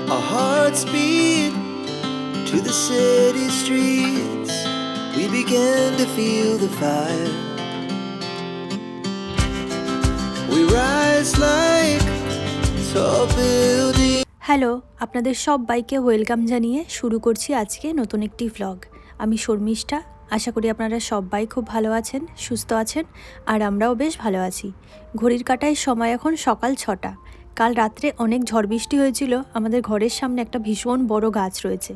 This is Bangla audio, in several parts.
Our hearts beat to the city streets. We began to feel the fire. We rise like tall buildings. Hello, আপনাদের সবাইকে ওয়েলকাম জানিয়ে শুরু করছি আজকে নতুন একটি ভ্লগ। আমি শর্মিষ্ঠা। আশা করি আপনারা সবাই খুব ভালো আছেন, সুস্থ আছেন, আর আমরাও বেশ ভালো আছি। ঘড়ির কাঁটায় সময় এখন সকাল 6টা। কাল রাত্রে অনেক ঝড় বৃষ্টি হয়েছিল। আমাদের ঘরের সামনে একটা ভীষণ বড় গাছ রয়েছে।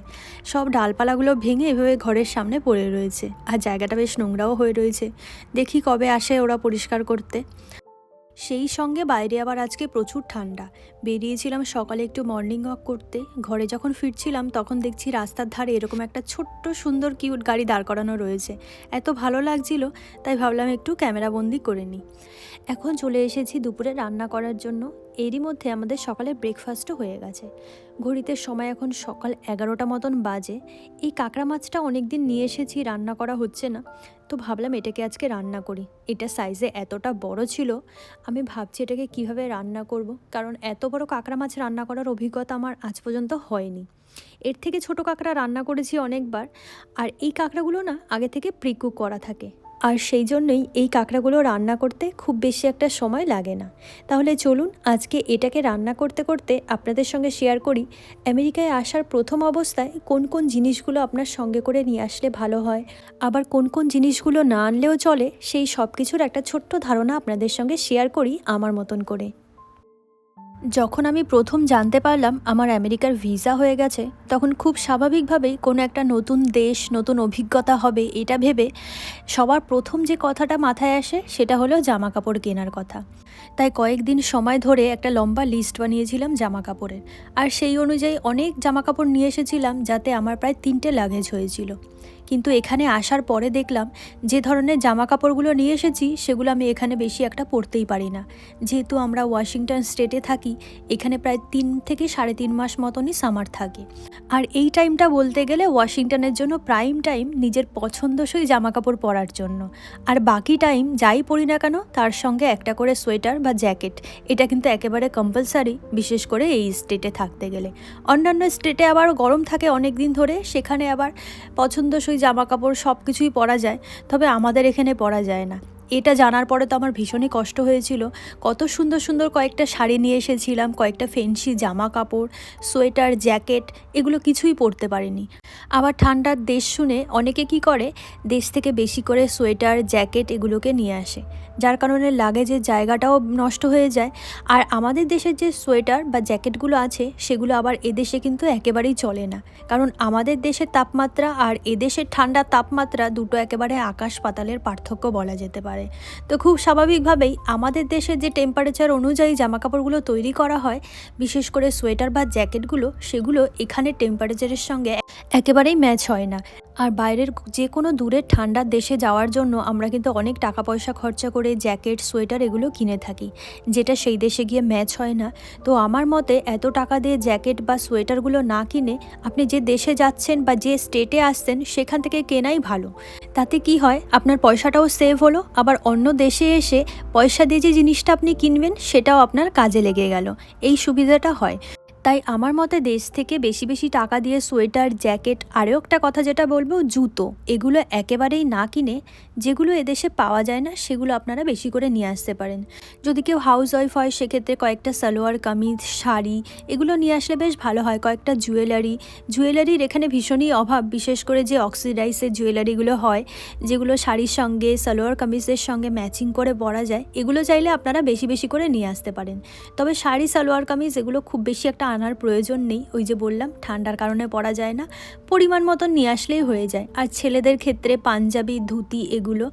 সব ডালপালাগুলো ভেঙে এভাবে ঘরের সামনে পড়ে রয়েছে, আর জায়গাটা বেশ নোংরাও হয়ে রয়েছে। দেখি কবে আসে ওরা পরিষ্কার করতে। সেই সঙ্গে বাইরে আবার আজকে প্রচুর ঠান্ডা। বেরিয়েছিলাম সকালে একটু মর্নিং ওয়াক করতে। ঘরে যখন ফিরছিলাম তখন দেখছি রাস্তার ধারে এরকম একটা ছোট্ট সুন্দর কিউট গাড়ি দাঁড় করানো রয়েছে। এত ভালো লাগছিল, তাই ভাবলাম একটু ক্যামেরাবন্দি করে নিই। এখন চলে এসেছি দুপুরে রান্না করার জন্য। এরই মধ্যে আমাদের সকালে ব্রেকফাস্টও হয়ে গেছে। ঘড়িতে সময় এখন সকাল 11টা মতন বাজে। এই কাঁকড়া মাছটা অনেক দিন নিয়ে এসেছি, রান্না করা হচ্ছে না, তো ভাবলাম এটাকে আজকে রান্না করি। এটা সাইজে এতটা বড় ছিল, আমি ভাবছি এটাকে কিভাবে রান্না করব, কারণ এত বড় কাঁকড়া মাছ রান্না করার অভিজ্ঞতা আমার আজ পর্যন্ত হয়নি। এর থেকে ছোট কাঁকড়া রান্না করেছি অনেকবার, আর এই কাঁকড়াগুলো না আগে থেকে প্রিকুক করা থাকে, আর সেই জন্যই এই কাঁকড়াগুলো রান্না করতে খুব বেশি একটা সময় লাগে না। তাহলে চলুন আজকে এটাকে রান্না করতে করতে আপনাদের সঙ্গে শেয়ার করি আমেরিকায় আসার প্রথম অবস্থায় কোন কোন জিনিসগুলো আপনার সঙ্গে করে নিয়ে আসলে ভালো হয়, আবার কোন কোন জিনিসগুলো না আনলেও চলে, সেই সব কিছুর একটা ছোট্ট ধারণা আপনাদের সঙ্গে শেয়ার করি আমার মতন করে। যখন আমি প্রথম জানতে পারলাম আমার আমেরিকার ভিসা হয়ে গেছে, তখন খুব স্বাভাবিকভাবেই কোনো একটা নতুন দেশ, নতুন অভিজ্ঞতা হবে এটা ভেবে সবার প্রথম যে কথাটা মাথায় আসে সেটা হলো জামা কাপড় কেনার কথা। তাই কয়েকদিন সময় ধরে একটা লম্বা লিস্ট বানিয়েছিলাম জামা কাপড়ের, আর সেই অনুযায়ী অনেক জামা কাপড় নিয়ে এসেছিলাম, যাতে আমার প্রায় 3টে লাগেজ হয়েছিল। কিন্তু এখানে আসার পরে দেখলাম যে ধরনের জামা কাপড়গুলো নিয়ে এসেছি সেগুলো আমি এখানে বেশি একটা পরতেই পারি না। যেহেতু আমরা ওয়াশিংটন স্টেটে থাকি, এখানে প্রায় 3 থেকে 3.5 মাস মতনই সামার থাকে, আর এই টাইমটা বলতে গেলে ওয়াশিংটনের জন্য প্রাইম টাইম নিজের পছন্দসই জামা কাপড় পরার জন্য। আর বাকি টাইম যাই পরি না কেন তার সঙ্গে একটা করে সোয়েটার বা জ্যাকেট, এটা কিন্তু একেবারে কম্পালসারি, বিশেষ করে এই স্টেটে থাকতে গেলে। অন্যান্য স্টেটে আবার গরম থাকে অনেক দিন ধরে, সেখানে আবার পছন্দসই জামা কাপড় সব কিছুই পরা যায়, তবে আমাদের এখানে পরা যায় না। এটা জানার পরে তো আমার ভীষণই কষ্ট হয়েছিল। কত সুন্দর সুন্দর কয়েকটা শাড়ি নিয়ে এসেছিলাম, কয়েকটা ফ্যান্সি জামা কাপড়, সোয়েটার, জ্যাকেট, এগুলো কিছুই পরতে পারিনি। আবার ঠান্ডার দেশ শুনে অনেকে কি করে, দেশ থেকে বেশি করে সোয়েটার, জ্যাকেট এগুলোকে নিয়ে আসে, যার কারণে লাগেজের জায়গাটাও নষ্ট হয়ে যায়। আর আমাদের দেশের যে সোয়েটার বা জ্যাকেটগুলো আছে সেগুলো আবার এদেশে কিন্তু একেবারেই চলে না, কারণ আমাদের দেশের তাপমাত্রা আর এদেশের ঠান্ডার তাপমাত্রা দুটো একেবারে আকাশ পাতালের পার্থক্য বলা যেতে পারে। তো খুব স্বাভাবিকভাবেই আমাদের দেশের যে টেম্পারেচার অনুযায়ী জামাকাপড়গুলো তৈরি করা হয়, বিশেষ করে সোয়েটার বা জ্যাকেটগুলো, সেগুলো এখানের টেম্পারেচারের সঙ্গে একেবারেই ম্যাচ হয় না। আর বাইরের যে কোনো দূরের ঠান্ডার দেশে যাওয়ার জন্য আমরা কিন্তু অনেক টাকা পয়সা খরচা করে জ্যাকেট, সোয়েটার এগুলো কিনে থাকি, যেটা সেই দেশে গিয়ে ম্যাচ হয় না। তো আমার মতে এত টাকা দিয়ে জ্যাকেট বা সোয়েটারগুলো না কিনে আপনি যে দেশে যাচ্ছেন বা যে স্টেটে আসছেন সেখান থেকে কেনাই ভালো। তাতে কি হয়, আপনার পয়সাটাও সেভ হলো, আবার অন্য দেশে এসে পয়সা দিয়ে যে জিনিসটা আপনি কিনবেন সেটাও আপনার কাজে লেগে গেল, এই সুবিধাটা হয়। তাই আমার মতে দেশ থেকে বেশি বেশি টাকা দিয়ে সোয়েটার, জ্যাকেট, আরও একটা কথা যেটা বলবো, জুতো, এগুলো একেবারেই না কিনে যেগুলো এদেশে পাওয়া যায় না সেগুলো আপনারা বেশি করে নিয়ে আসতে পারেন। যদি কেউ হাউস ওয়াইফ হয় সেক্ষেত্রে কয়েকটা সালোয়ার কামিজ, শাড়ি এগুলো নিয়ে আসলে বেশ ভালো হয়। কয়েকটা জুয়েলারির এখানে ভীষণই অভাব, বিশেষ করে যে অক্সিডাইজের জুয়েলারিগুলো হয়, যেগুলো শাড়ির সঙ্গে, সালোয়ার কামিজের সঙ্গে ম্যাচিং করে পরা যায়, এগুলো চাইলে আপনারা বেশি বেশি করে নিয়ে আসতে পারেন। তবে শাড়ি, সালোয়ার কামিজ এগুলো খুব বেশি একটা আনার প্রয়োজন নেই, ওই যে বললাম ঠান্ডার কারণে পরা যায় না, পরিমাণ মতন নিয়ে আসলেই হয়ে যায়। আর ছেলেদের ক্ষেত্রে পাঞ্জাবি, ধুতি এগুলো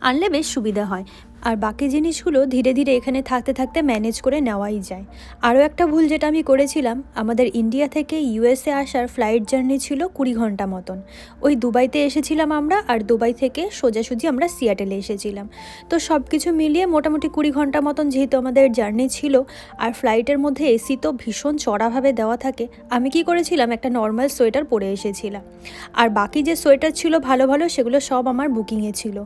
আনলে বেশ সুবিধা হয়। আর বাকি জিনিসগুলো ধীরে ধীরে এখানে থাকতে থাকতে ম্যানেজ করে নেওয়াই যায়। আরও একটা ভুল যেটা আমি করেছিলাম, আমাদের ইন্ডিয়া থেকে ইউএসএ আসার ফ্লাইট জার্নি ছিল 20 ঘন্টা মতন। ওই দুবাইতে এসেছিলাম আমরা, আর দুবাই থেকে সোজাসুজি আমরা সিয়াটেলে এসেছিলাম। তো সব কিছু মিলিয়ে মোটামুটি 20 ঘন্টা মতন যেহেতু আমাদের জার্নি ছিল, আর ফ্লাইটের মধ্যে এসি তো ভীষণ চড়াভাবে দেওয়া থাকে, আমি কি করেছিলাম, একটা নর্মাল সোয়েটার পরে এসেছিলাম। আর বাকি যে সোয়েটার ছিল ভালো ভালো, সেগুলো সব আমার বুকিংয়ে ছিল।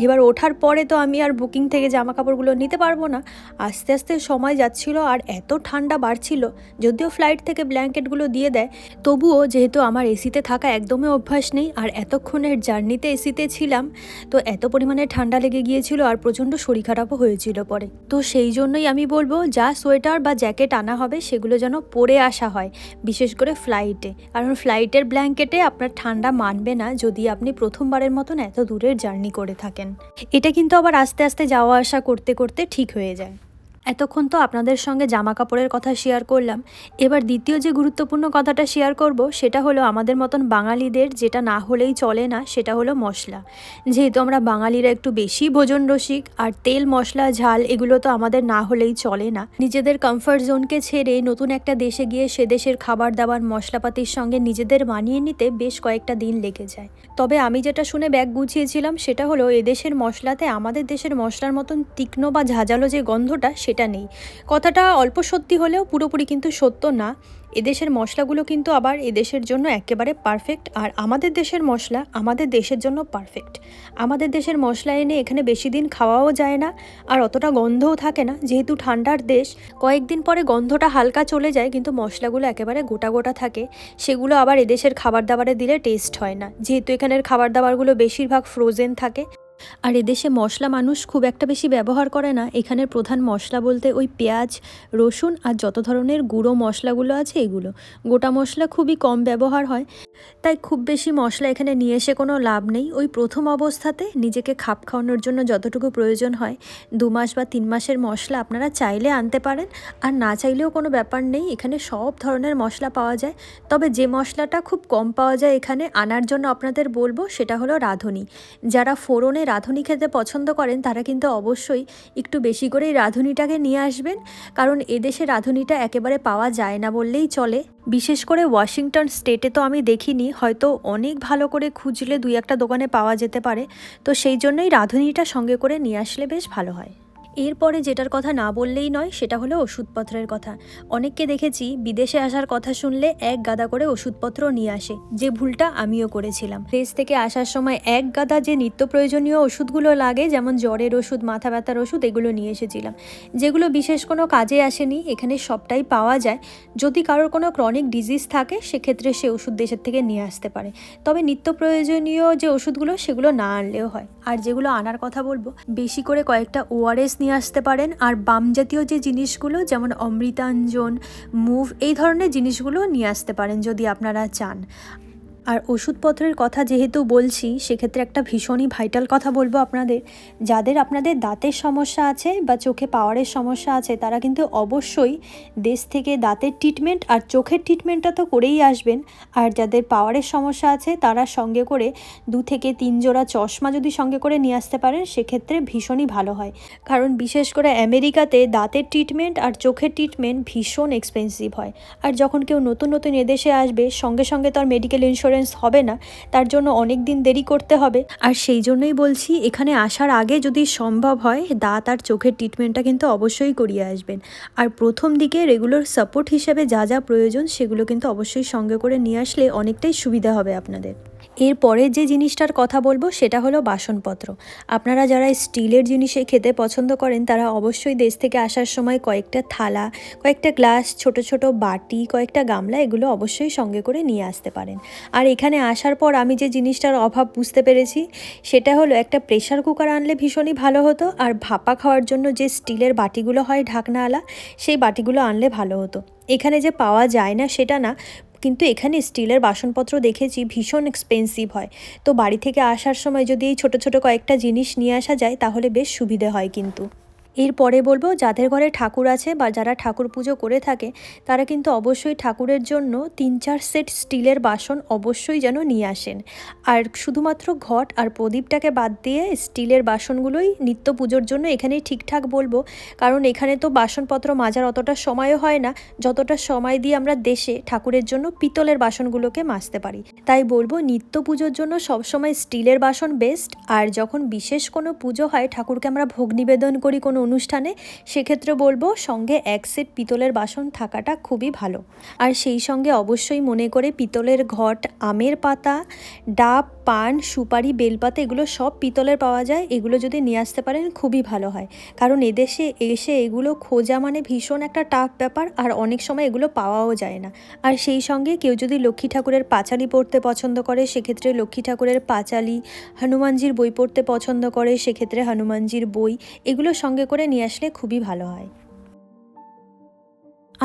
এবার ওঠার পরে তো আমি আর বুকিং বুকিং থেকে জামা কাপড়গুলো নিতে পারবো না। আস্তে আস্তে সময় যাচ্ছিল আর এত ঠান্ডা বাড়ছিল, যদিও ফ্লাইট থেকে ব্ল্যাঙ্কেটগুলো দিয়ে দেয়, তবুও যেহেতু আমার এসিতে থাকা একদমই অভ্যাস নেই আর এতক্ষণের জার্নিতে এসিতে ছিলাম, তো এত পরিমাণে ঠান্ডা লেগে গিয়েছিল আর প্রচণ্ড শরীর খারাপও হয়েছিল পরে। তো সেই জন্যই আমি বলবো যা সোয়েটার বা জ্যাকেট আনা হবে সেগুলো যেন পরে আসা হয়, বিশেষ করে ফ্লাইটে, কারণ ফ্লাইটের ব্ল্যাঙ্কেটে আপনার ঠান্ডা মানবে না যদি আপনি প্রথমবারের মতন এত দূরের জার্নি করে থাকেন। এটা কিন্তু আবার আস্তে আস্তে যাওয়া আসা করতে করতে ঠিক হয়ে যায়। এতক্ষণ তো আপনাদের সঙ্গে জামা কাপড়ের কথা শেয়ার করলাম, এবার দ্বিতীয় যে গুরুত্বপূর্ণ কথাটা শেয়ার করব সেটা হলো আমাদের মতন বাঙালিদের যেটা না হলেই চলে না, সেটা হলো মশলা। যেহেতু আমরা বাঙালিরা একটু বেশি ভোজন রসিক, আর তেল মশলা ঝাল এগুলো তো আমাদের না হলেই চলে না। নিজেদের কমফর্ট জোনকে ছেড়ে নতুন একটা দেশে গিয়ে সে দেশের খাবার দাবার মশলাপাতির সঙ্গে নিজেদের মানিয়ে নিতে বেশ কয়েকটা দিন লেগে যায়। তবে আমি যেটা শুনে ব্যাগ গুছিয়েছিলাম সেটা হলো এদেশের মশলাতে আমাদের দেশের মশলার মতন তীক্ষ্ণ বা ঝাঁঝালো যে গন্ধটা সেটা নেই। কথাটা অল্প সত্যি হলেও পুরোপুরি কিন্তু সত্য না। এদেশের মশলাগুলো কিন্তু আবার এদেশের জন্য একেবারে পারফেক্ট, আর আমাদের দেশের মশলা আমাদের দেশের জন্য পারফেক্ট। আমাদের দেশের মশলা এনে এখানে বেশি দিন খাওয়াও যায় না, আর অতটা গন্ধও থাকে না। যেহেতু ঠান্ডার দেশ, কয়েকদিন পরে গন্ধটা হালকা চলে যায়, কিন্তু মশলাগুলো একেবারে গোটা গোটা থাকে। সেগুলো আবার এদেশের খাবার দাবারে দিলে টেস্ট হয় না, যেহেতু এখানের খাবার দাবারগুলো বেশিরভাগ ফ্রোজেন থাকে। আর এদেশে মশলা মানুষ খুব একটা বেশি ব্যবহার করে না। এখানের প্রধান মশলা বলতে ওই পেঁয়াজ, রসুন আর যত ধরনের গুঁড়ো মশলাগুলো আছে এগুলো, গোটা মশলা খুবই কম ব্যবহার হয়। তাই খুব বেশি মশলা এখানে নিয়ে এসে কোনো লাভ নেই। ওই প্রথম অবস্থাতে নিজেকে খাপ খাওয়ানোর জন্য যতটুকু প্রয়োজন হয় 2 মাস বা 3 মাসের মশলা আপনারা চাইলে আনতে পারেন, আর না চাইলেও কোনো ব্যাপার নেই। এখানে সব ধরনের মশলা পাওয়া যায়। তবে যে মশলাটা খুব কম পাওয়া যায় এখানে আনার জন্য আপনাদের বলবো সেটা হলো রাঁধুনি। যারা ফোড়নে রাঁধুনি খেতে পছন্দ করেন তারা কিন্তু অবশ্যই একটু বেশি করেই রাঁধুনিটাকে নিয়ে আসবেন, কারণ এদেশে রাঁধুনিটা একেবারে পাওয়া যায় না বললেই চলে। বিশেষ করে ওয়াশিংটন স্টেটে তো আমি দেখিনি, হয়তো অনেক ভালো করে খুঁজলে 2-1টা দোকানে পাওয়া যেতে পারে। তো সেই জন্যই রাঁধুনিটা সঙ্গে করে নিয়ে আসলে বেশ ভালো হয়। এরপরে যেটার কথা না বললেই নয় সেটা হলো ওষুধপত্রের কথা। অনেককে দেখেছি বিদেশে আসার কথা শুনলে এক গাদা করে ওষুধপত্র নিয়ে আসে, যে ভুলটা আমিও করেছিলাম। দেশ থেকে আসার সময় এক গাদা যে নিত্য প্রয়োজনীয় ওষুধগুলো লাগে, যেমন জ্বরের ওষুধ, মাথা ব্যথার ওষুধ, এগুলো নিয়ে এসেছিলাম, যেগুলো বিশেষ কোনো কাজে আসেনি। এখানে সবটাই পাওয়া যায়। যদি কারোর কোনো ক্রনিক ডিজিজ থাকে সেক্ষেত্রে সে ওষুধ দেশের থেকে নিয়ে আসতে পারে। তবে নিত্য প্রয়োজনীয় যে ওষুধগুলো সেগুলো না আনলেও হয়। আর যেগুলো আনার কথা বলবো, বেশি করে কয়েকটা ORS নিয়ে আসতে পারেন। আর বাম জাতীয় যে জিনিসগুলো যেমন অমৃতাঞ্জন, মুভ, এই ধরনের জিনিসগুলো নিয়ে আসতে পারেন যদি আপনারা চান। আর ওষুধপত্রের কথা যেহেতু বলছি, সেক্ষেত্রে একটা ভীষণই ভাইটাল কথা বলবো আপনাদের, যাদের আপনাদের দাঁতের সমস্যা আছে বা চোখে পাওয়ারের সমস্যা আছে তারা কিন্তু অবশ্যই দেশ থেকে দাঁতের ট্রিটমেন্ট আর চোখের ট্রিটমেন্টটা তো করেই আসবেন। আর যাদের পাওয়ারের সমস্যা আছে তারা সঙ্গে করে 2 থেকে 3 জোড়া চশমা যদি সঙ্গে করে নিয়ে আসতে পারেন সেক্ষেত্রে ভীষণই ভালো হয়। কারণ বিশেষ করে আমেরিকাতে দাঁতের ট্রিটমেন্ট আর চোখের ট্রিটমেন্ট ভীষণ এক্সপেন্সিভ হয়। আর যখন কেউ নতুন নতুন এদেশে আসবে, সঙ্গে সঙ্গে তো আর মেডিকেল ইন্স্যুরেন্স হবে না, তার জন্য অনেক দিন দেরি করতে হবে। আর সেই জন্যই বলছি এখানে আসার আগে যদি সম্ভব হয় দাঁত আর চোখের ট্রিটমেন্টটা কিন্তু অবশ্যই করিয়ে আসবেন। আর প্রথম দিকে রেগুলার সাপোর্ট হিসেবে যা যা প্রয়োজন সেগুলো কিন্তু অবশ্যই সঙ্গে করে নিয়ে আসলে অনেকটাই সুবিধা হবে আপনাদের। এরপরে যে জিনিসটার কথা বলবো সেটা হলো বাসনপত্র। আপনারা যারা স্টিলের জিনিসে খেতে পছন্দ করেন তারা অবশ্যই দেশ থেকে আসার সময় কয়েকটা থালা, কয়েকটা গ্লাস, ছোট ছোট বাটি, কয়েকটা গামলা, এগুলো অবশ্যই সঙ্গে করে নিয়ে আসতে পারেন। আর এখানে আসার পর আমি যে জিনিসটার অভাব বুঝতে পেরেছি সেটা হলো একটা প্রেশার কুকার আনলে ভীষণই ভালো হতো, আর ভাপা খাওয়ার জন্য যে স্টিলের বাটিগুলো হয় ঢাকনাওয়ালা, সেই বাটিগুলো আনলে ভালো হতো। এখানে যে পাওয়া যায় না সেটা না, কিন্তু এখানে স্টিলের বাসনপত্র দেখেছি ভীষণ এক্সপেন্সিভ হয়। তো বাড়ি থেকে আসার সময় যদি এই ছোটো ছোটো কয়েকটা জিনিস নিয়ে আসা যায় তাহলে বেশ সুবিধে হয় কিন্তু। এরপরে বলবো যাদের ঘরে ঠাকুর আছে বা যারা ঠাকুর পুজো করে থাকে তারা কিন্তু অবশ্যই ঠাকুরের জন্য 3-4 সেট স্টিলের বাসন অবশ্যই যেন নিয়ে আসেন। আর শুধুমাত্র ঘট আর প্রদীপটাকে বাদ দিয়ে স্টিলের বাসনগুলোই নিত্য পুজোর জন্য এখানেই ঠিকঠাক বলবো, কারণ এখানে তো বাসনপত্র মাজার অতটা সময়ও হয় না যতটা সময় দিয়ে আমরা দেশে ঠাকুরের জন্য পিতলের বাসনগুলোকে মাজতে পারি। তাই বলবো নিত্য পুজোর জন্য সবসময় স্টিলের বাসন বেস্ট। আর যখন বিশেষ কোনো পুজো হয়, ঠাকুরকে আমরা ভোগ নিবেদন করি কোনো অনুষ্ঠানে, সেক্ষেত্রে বলবো সঙ্গে এক সেট পিতলের বাসন থাকাটা খুবই ভালো। আর সেই সঙ্গে অবশ্যই মনে করে পিতলের ঘট, আমের পাতা, ডাব, পান, সুপারি, বেলপাতা এগুলো সব পিতলের পাওয়া যায়, এগুলো যদি নিয়ে আসতে পারেন খুবই ভালো হয়। কারণ এদেশে এসে এগুলো খোঁজা মানে ভীষণ একটা টাফ ব্যাপার, আর অনেক সময় এগুলো পাওয়াও যায় না। আর সেই সঙ্গে কেউ যদি লক্ষ্মী ঠাকুরের পাঁচালি পড়তে পছন্দ করে সেক্ষেত্রে লক্ষ্মী ঠাকুরের পাঁচালি, হনুমানজির বই পড়তে পছন্দ করে সেক্ষেত্রে হনুমানজির বই, এগুলো সঙ্গে করে নিয়ে আসলে খুবই ভালো হয়।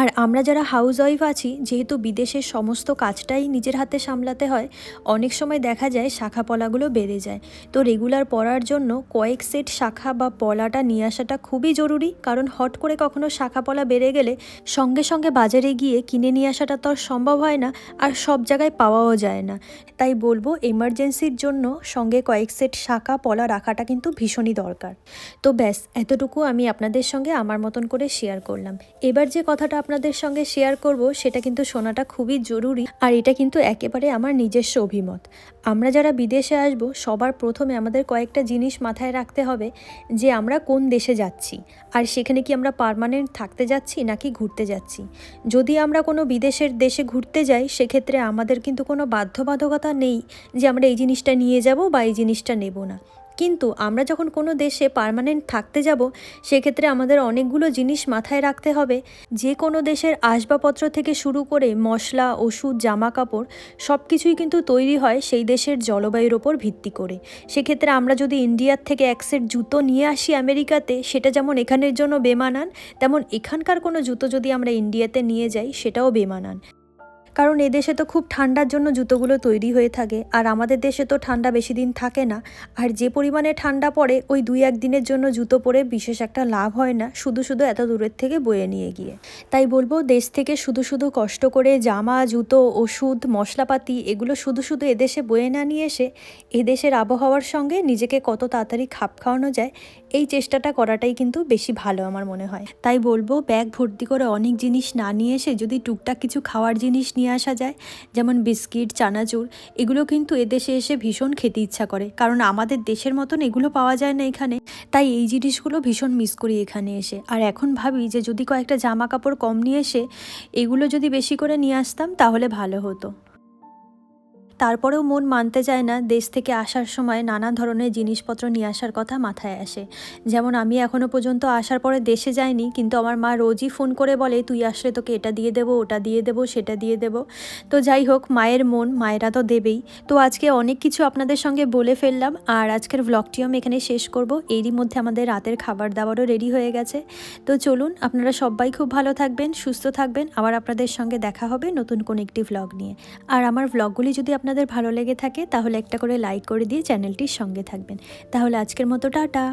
আর আমরা যারা হাউসওয়াইফ আছি, যেহেতু বিদেশের সমস্ত কাজটাই নিজের হাতে সামলাতে হয়, অনেক সময় দেখা যায় শাখা পলাগুলো বেড়ে যায়। তো রেগুলার পরার জন্য কয়েক সেট শাখা বা পলাটা নিয়ে আসাটা খুবই জরুরি, কারণ হট করে কখনো শাখা পলা বেড়ে গেলে সঙ্গে সঙ্গে বাজারে গিয়ে কিনে নিয়ে আসাটা তো আর সম্ভব হয় না, আর সব জায়গায় পাওয়াও যায় না। তাই বলবো এমার্জেন্সির জন্য সঙ্গে কয়েক সেট শাখা পলা রাখাটা কিন্তু ভীষণই দরকার। তো ব্যাস এতটুকু আমি আপনাদের সঙ্গে আমার মতন করে শেয়ার করলাম। এবার যে কথাটা আপনাদের সঙ্গে শেয়ার করব সেটা কিন্তু শোনাটা খুবই জরুরি, আর এটা কিন্তু একেবারে আমার নিজস্ব অভিমত। আমরা যারা বিদেশে আসব সবার প্রথমে আমাদের কয়েকটা জিনিস মাথায় রাখতে হবে, যে আমরা কোন দেশে যাচ্ছি, আর সেখানে কি আমরা পার্মানেন্ট থাকতে যাচ্ছি নাকি ঘুরতে যাচ্ছি। যদি আমরা কোনো বিদেশের দেশে ঘুরতে যাই সেক্ষেত্রে আমাদের কিন্তু কোনো বাধ্যবাধকতা নেই যে আমরা এই জিনিসটা নিয়ে যাব বা এই জিনিসটা নেব না। কিন্তু আমরা যখন কোনো দেশে পার্মানেন্ট থাকতে যাব সেক্ষেত্রে আমাদের অনেকগুলো জিনিস মাথায় রাখতে হবে। যে কোনো দেশের আসবাবপত্র থেকে শুরু করে মশলা, ওষুধ, জামা কাপড় সব কিছুই কিন্তু তৈরি হয় সেই দেশের জলবায়ুর ওপর ভিত্তি করে। সেক্ষেত্রে আমরা যদি ইন্ডিয়ার থেকে এক সেট জুতো নিয়ে আসি আমেরিকাতে, সেটা যেমন এখানের জন্য বেমানান, তেমন এখানকার কোনো জুতো যদি আমরা ইন্ডিয়াতে নিয়ে যাই সেটাও বেমানান। কারণ এদেশে তো খুব ঠান্ডার জন্য জুতোগুলো তৈরি হয়ে থাকে, আর আমাদের দেশে তো ঠান্ডা বেশি দিন থাকে না। আর যে পরিমাণে ঠান্ডা পড়ে ওই 2-1 দিনের জন্য জুতো পরে বিশেষ একটা লাভ হয় না, শুধু শুধু এত দূরের থেকে বয়ে নিয়ে গিয়ে। তাই বলবো দেশ থেকে শুধু শুধু কষ্ট করে জামা, জুতো, ওষুধ, মশলাপাতি এগুলো শুধু শুধু এদেশে বয়ে না নিয়ে এসে এদেশের আবহাওয়ার সঙ্গে নিজেকে কত তাড়াতাড়ি খাপ খাওয়ানো যায় এই চেষ্টাটা করাটাই কিন্তু বেশি ভালো আমার মনে হয়। তাই বলবো ব্যাগ ভর্তি করে অনেক জিনিস না নিয়ে এসে যদি টুকটাক কিছু খাওয়ার জিনিস নিয়ে আসা যায়, যেমন বিস্কিট, চানাচুর, এগুলো কিন্তু এদেশে এসে ভীষণ খেতে ইচ্ছা করে, কারণ আমাদের দেশের মতন এগুলো পাওয়া যায় না এখানে। তাই এই জিনিসগুলো ভীষণ মিস করি এখানে এসে। আর এখন ভাবি যে যদি কয়েকটা জামা কাপড় কম নিয়ে এসে এগুলো যদি বেশি করে নিয়ে আসতাম তাহলে ভালো হতো। তারপরেও মন মানতে চায় না, দেশ থেকে আসার সময় নানা ধরনের জিনিসপত্র নিয়ে আসার কথা মাথায় আসে। যেমন আমি এখনও পর্যন্ত আসার পরে দেশে যাইনি, কিন্তু আমার মা রোজই ফোন করে বলে তুই আসলে তোকে এটা দিয়ে দেবো, ওটা দিয়ে দেবো, সেটা দিয়ে দেবো। তো যাই হোক, মায়ের মন, মায়েরা তো দেবেই। তো আজকে অনেক কিছু আপনাদের সঙ্গে বলে ফেললাম, আর আজকের ভ্লগটিও আমি এখানে শেষ করব। এরই মধ্যে আমাদের রাতের খাবার দাবারও রেডি হয়ে গেছে। তো চলুন, আপনারা সবাই খুব ভালো থাকবেন, সুস্থ থাকবেন। আবার আপনাদের সঙ্গে দেখা হবে নতুন কোনো একটি ভ্লগ নিয়ে। আর আমার ভ্লগগুলি যদি আপনাদের ভালো লেগে থাকে তাহলে একটা করে লাইক করে দিয়ে চ্যানেলটির সঙ্গে থাকবেন। তাহলে আজকের মতো টাটা।